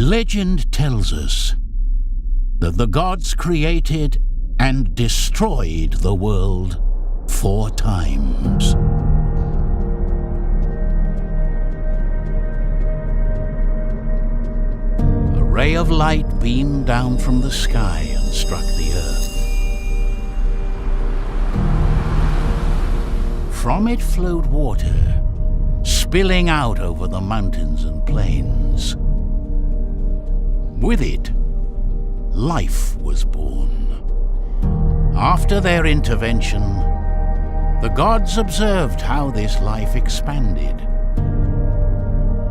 Legend tells us that the gods created and destroyed the world 4 times. A ray of light beamed down from the sky and struck the earth. From it flowed water, spilling out over the mountains and plains. With it, life was born. After their intervention, the gods observed how this life expanded.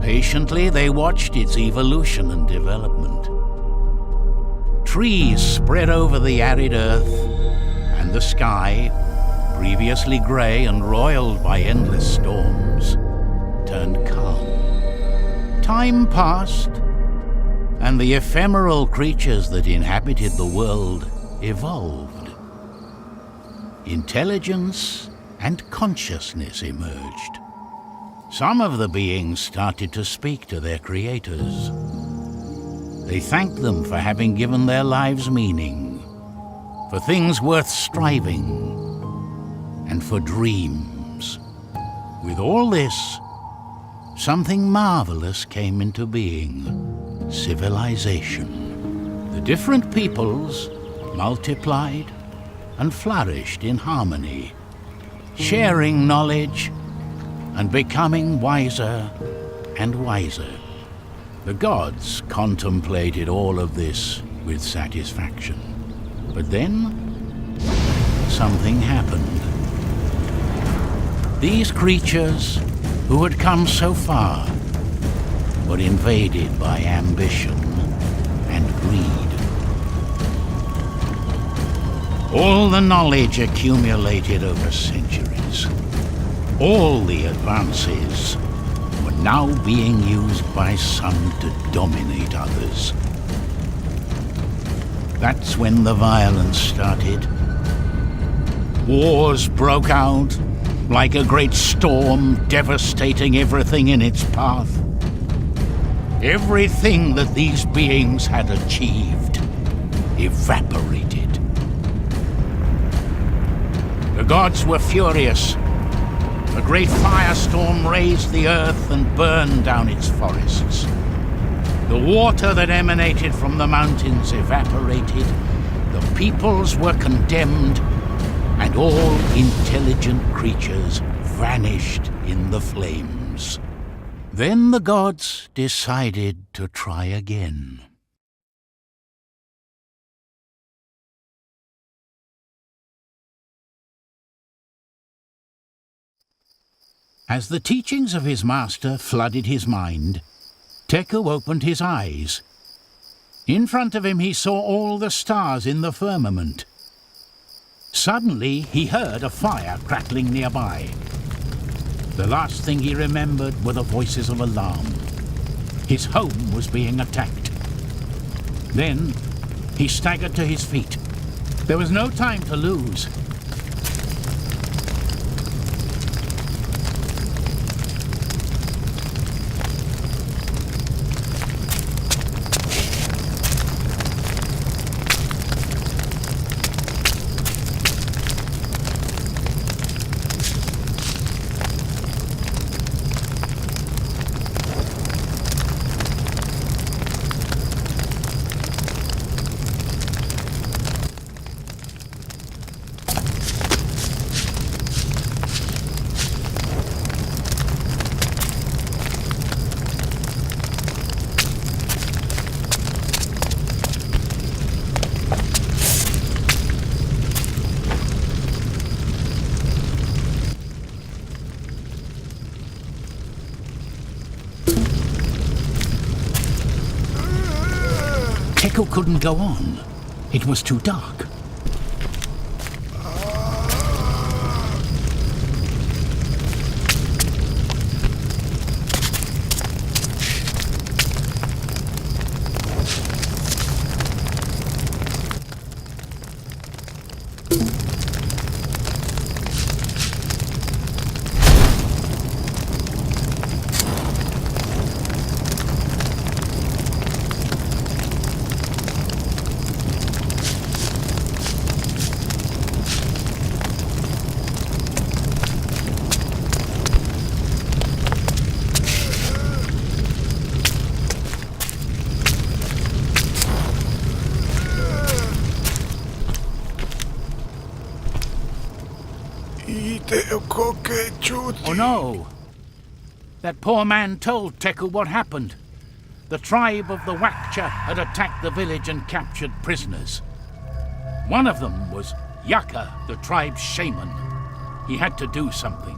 Patiently, they watched its evolution and development. Trees spread over the arid earth, and the sky, previously grey and roiled by endless storms, turned calm. Time passed, and the ephemeral creatures that inhabited the world evolved. Intelligence and consciousness emerged. Some of the beings started to speak to their creators. They thanked them for having given their lives meaning, for things worth striving, and for dreams. With all this, something marvelous came into being: civilization. The different peoples multiplied and flourished in harmony, sharing knowledge and becoming wiser and wiser. The gods contemplated all of this with satisfaction. But then, something happened. These creatures, who had come so far, were invaded by ambition and greed. All the knowledge accumulated over centuries, all the advances, were now being used by some to dominate others. That's when the violence started. Wars broke out like a great storm, devastating everything in its path. Everything that these beings had achieved evaporated. The gods were furious. A great firestorm razed the earth and burned down its forests. The water that emanated from the mountains evaporated. The peoples were condemned, and all intelligent creatures vanished in the flames. Then the gods decided to try again. As the teachings of his master flooded his mind, Teku opened his eyes. In front of him he saw all the stars in the firmament. Suddenly he heard a fire crackling nearby. The last thing he remembered were the voices of alarm. His home was being attacked. Then he staggered to his feet. There was no time to lose. Teku couldn't go on. It was too dark. Oh no! That poor man told Teku what happened. The tribe of the Wakcha had attacked the village and captured prisoners. One of them was Yaka, the tribe's shaman. He had to do something.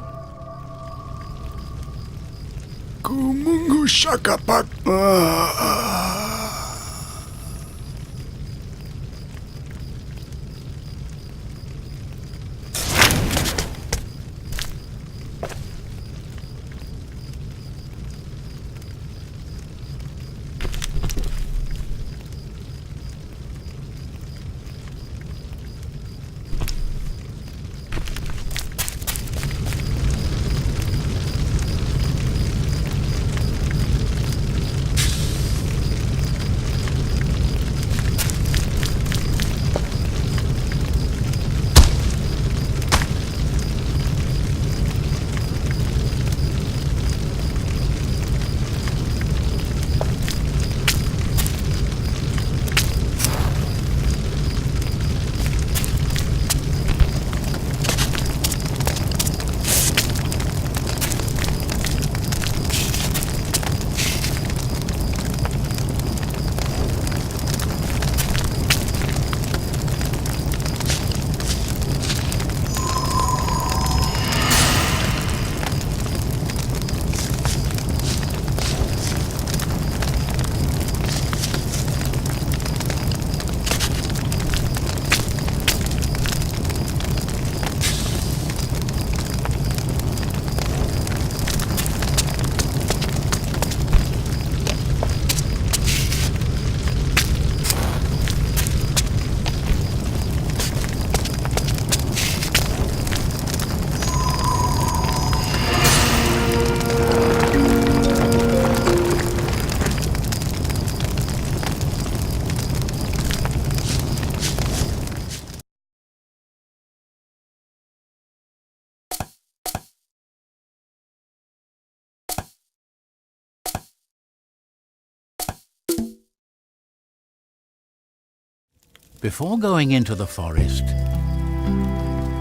Before going into the forest,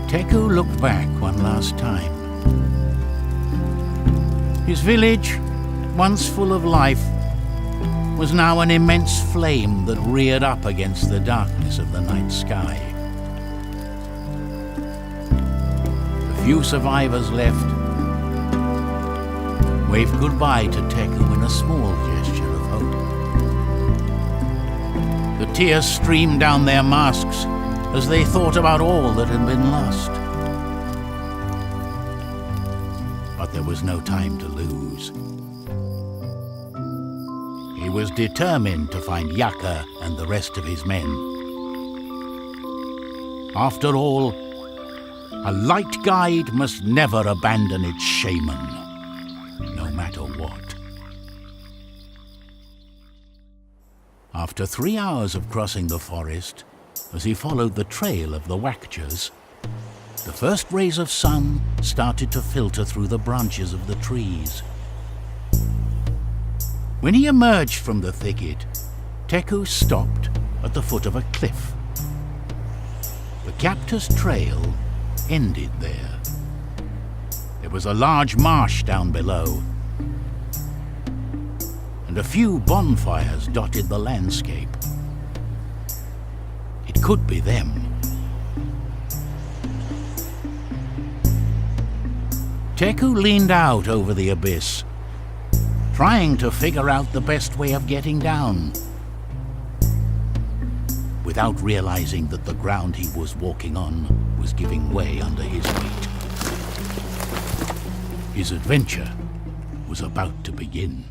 Teku looked back one last time. His village, once full of life, was now an immense flame that reared up against the darkness of the night sky. The few survivors left waved goodbye to Teku in a small gesture of hope. The tears streamed down their masks as they thought about all that had been lost. But there was no time to lose. He was determined to find Yaka and the rest of his men. After all, a light guide must never abandon its shaman, no matter what. After 3 hours of crossing the forest, as he followed the trail of the Wakchas, the first rays of sun started to filter through the branches of the trees. When he emerged from the thicket, Teku stopped at the foot of a cliff. The captor's trail ended there. There was a large marsh down below, and a few bonfires dotted the landscape. It could be them. Teku leaned out over the abyss, trying to figure out the best way of getting down, without realizing that the ground he was walking on was giving way under his weight. His adventure was about to begin.